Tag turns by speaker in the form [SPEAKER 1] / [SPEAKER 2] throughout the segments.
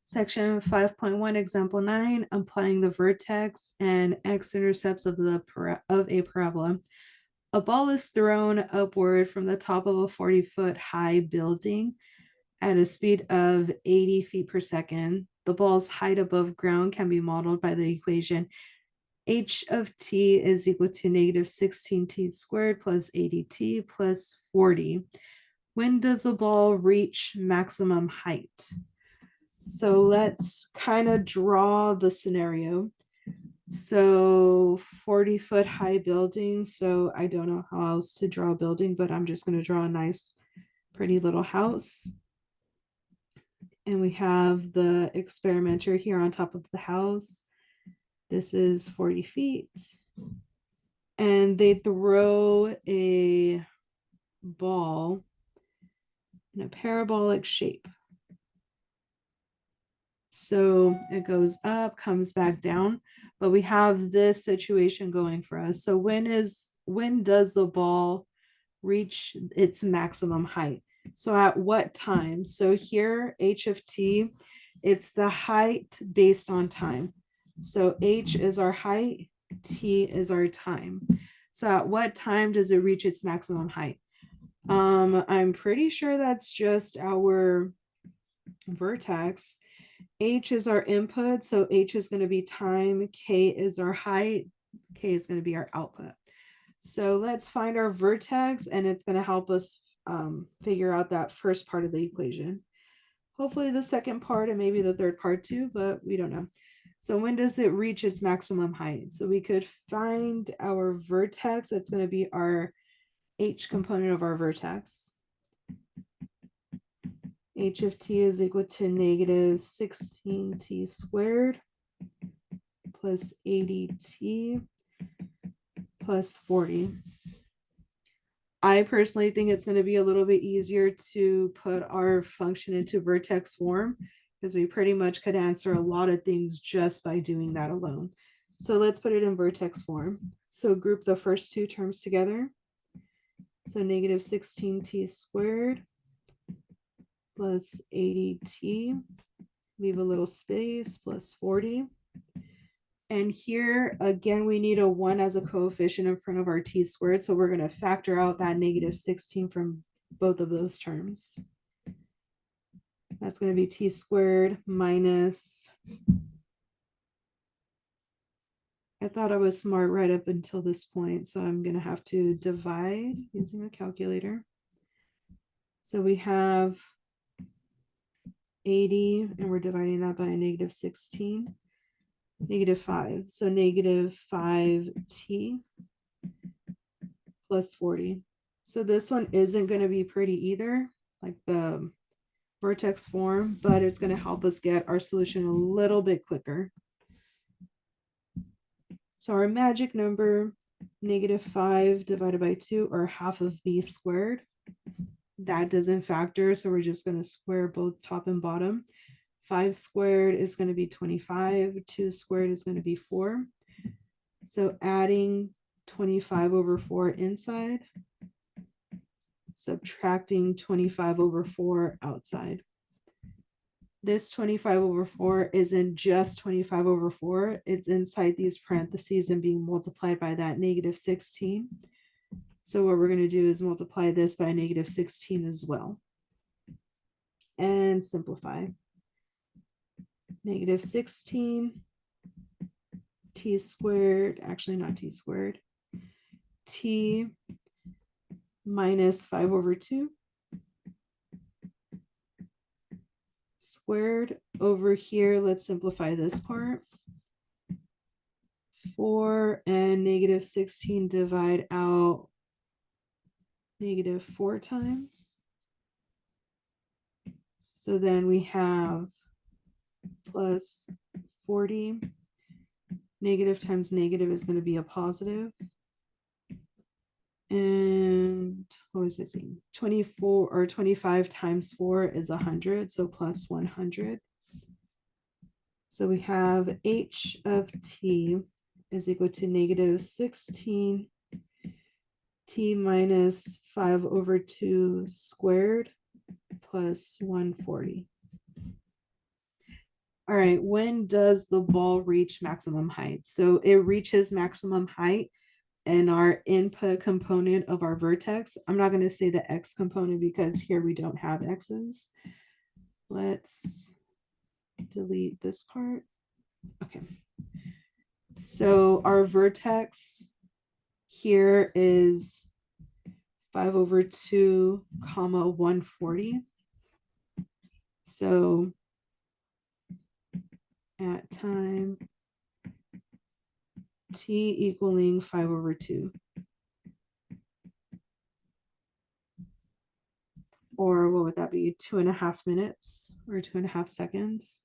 [SPEAKER 1] Section 5.1, example 9, applying the vertex and x-intercepts of a parabola. A ball is thrown upward from the top of a 40-foot high building at a speed of 80 feet per second. The ball's height above ground can be modeled by the equation h of t is equal to negative 16t squared plus 80t plus 40. When does the ball reach maximum height? So let's kind of draw the scenario. So 40-foot high building. So I don't know how else to draw a building, but I'm just going to draw a nice, pretty little house. And we have the experimenter here on top of the house. This is 40 feet. And they throw a ball in a parabolic shape. So it goes up, comes back down, but we have this situation going for us. So when does the ball reach its maximum height? So at what time? So here, h of t, it's the height based on time. So h is our height, t is our time. So at what time does it reach its maximum height? I'm pretty sure that's just our vertex. H is our input, so H is going to be time, K is our height, K is going to be our output. So let's find our vertex, and it's going to help us figure out that first part of the equation. Hopefully the second part and maybe the third part too, but we don't know. So when does it reach its maximum height? So we could find our vertex. That's going to be our H component of our vertex. H of t is equal to negative 16t squared plus 80t plus 40. I personally think it's going to be a little bit easier to put our function into vertex form because we pretty much could answer a lot of things just by doing that alone. So let's put it in vertex form. So group the first two terms together. So negative 16t squared plus 80t, leave a little space, plus 40. And here, again, we need a 1 as a coefficient in front of our t squared. So we're going to factor out that negative 16 from both of those terms. That's going to be t squared minus, I thought I was smart right up until this point, so I'm going to have to divide using a calculator. So we have 80, and we're dividing that by a negative 16. Negative 5. So negative 5t plus 40. So this one isn't going to be pretty either, like the vertex form, but it's going to help us get our solution a little bit quicker. So our magic number, negative 5 divided by 2, or half of b squared. That doesn't factor, so we're just going to square both top and bottom. 5 squared is going to be 25. 2 squared is going to be 4. So adding 25 over 4 inside, subtracting 25 over 4 outside. This 25 over 4 isn't just 25 over 4. It's inside these parentheses and being multiplied by that negative 16. So what we're going to do is multiply this by negative 16 as well. And simplify. Negative 16 t squared, actually not t squared, t minus 5 over 2 squared over here. Let's simplify this part. 4 and negative 16 divide out negative 4 times. So then we have plus 40. Negative times negative is going to be a positive. And what was it saying? 24 or 25 times 4 is 100. So plus 100. So we have h of t is equal to negative 16 t minus 5 over 2 squared plus 140. All right, when does the ball reach maximum height? So it reaches maximum height in our input component of our vertex. I'm not going to say the x component because here we don't have x's. Let's delete this part. Okay. So our vertex here is 5/2, 140. So at time t equaling 5/2. Or what would that be? 2.5 minutes or 2.5 seconds.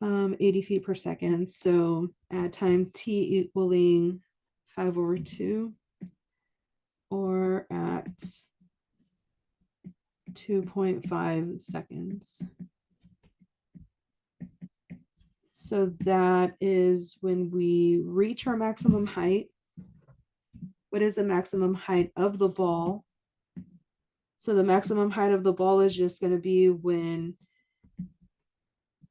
[SPEAKER 1] 80 feet per second. So at time t equaling 5/2 or at 2.5 seconds. So that is when we reach our maximum height. What is the maximum height of the ball? So the maximum height of the ball is just going to be when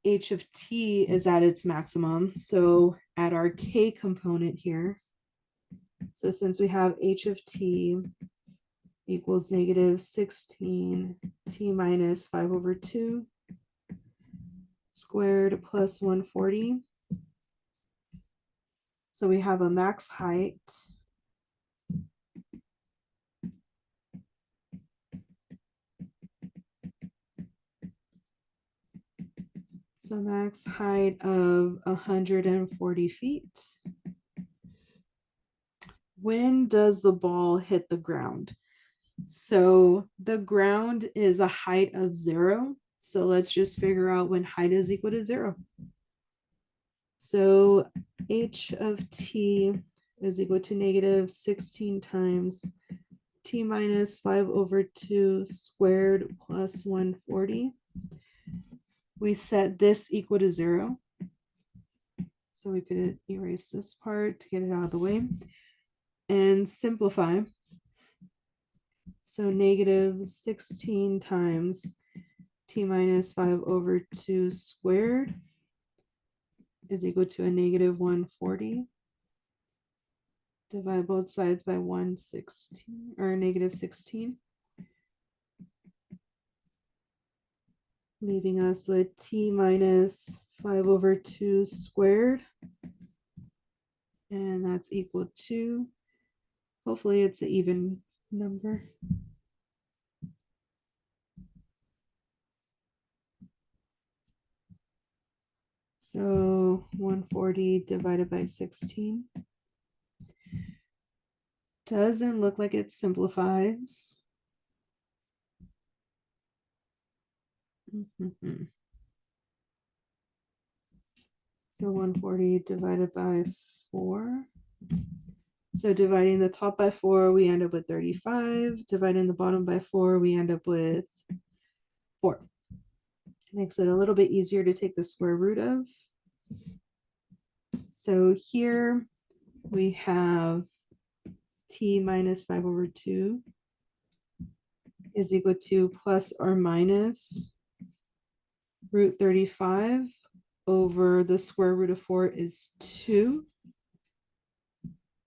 [SPEAKER 1] h of t is at its maximum. So at our k component here, so since we have h of t equals -16 t minus 5/2 squared plus 140. So we have a max height so max height of 140 feet. When does the ball hit the ground? So the ground is a height of 0. So let's just figure out when height is equal to 0. So h of t is equal to -16 times t minus 5/2 squared plus 140. We set this equal to 0. So we could erase this part to get it out of the way and simplify. So -16 times t minus 5/2 squared is equal to a -140. Divide both sides by 116 or -16. Leaving us with t minus 5/2 squared. And that's equal to, hopefully it's an even number. So 140 divided by 16. Doesn't look like it simplifies. So 140 divided by 4. So dividing the top by 4, we end up with 35. Dividing the bottom by 4, we end up with 4. Makes it a little bit easier to take the square root of. So here we have t minus 5/2 is equal to plus or minus root 35 over the square root of 4 is 2.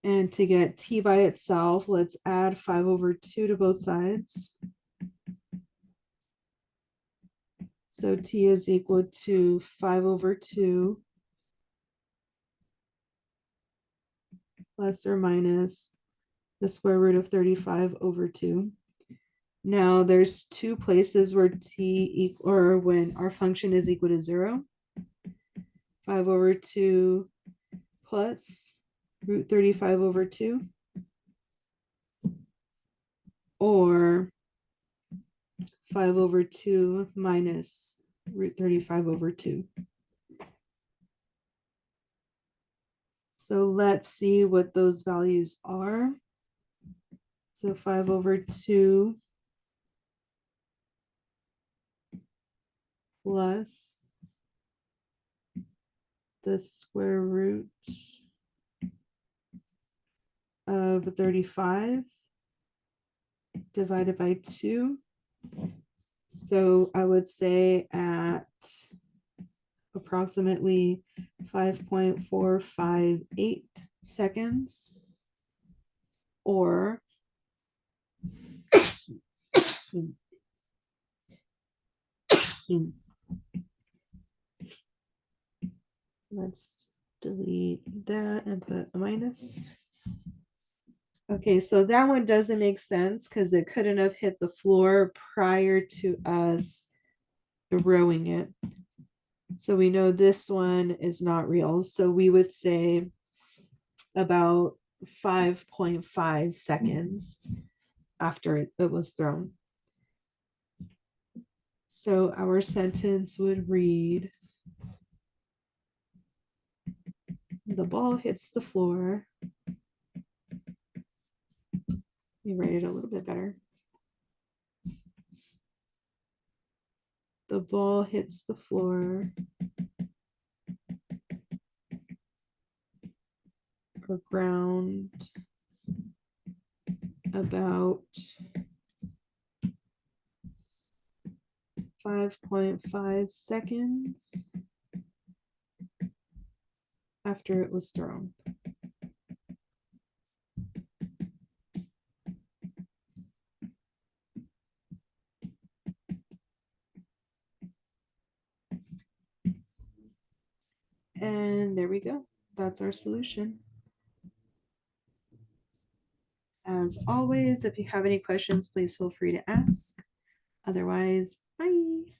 [SPEAKER 1] And to get t by itself, let's add 5/2 to both sides. So t is equal to 5/2 plus or minus the square root of 35/2. Now there's two places where t or when our function is equal to 0. 5/2 plus root 35/2, or 5/2 minus root 35/2. So let's see what those values are. So 5/2 plus the square root of 35 divided by 2. So I would say at approximately 5.458 seconds, or let's delete that and put a minus. Okay, so that one doesn't make sense because it couldn't have hit the floor prior to us throwing it. So we know this one is not real. So we would say about 5.5 seconds after it was thrown. So our sentence would read, the ball hits the floor. Let me write it a little bit better. The ball hits the floor or ground about 5.5 seconds after it was thrown. And there we go. That's our solution. As always, if you have any questions, please feel free to ask. Otherwise, bye.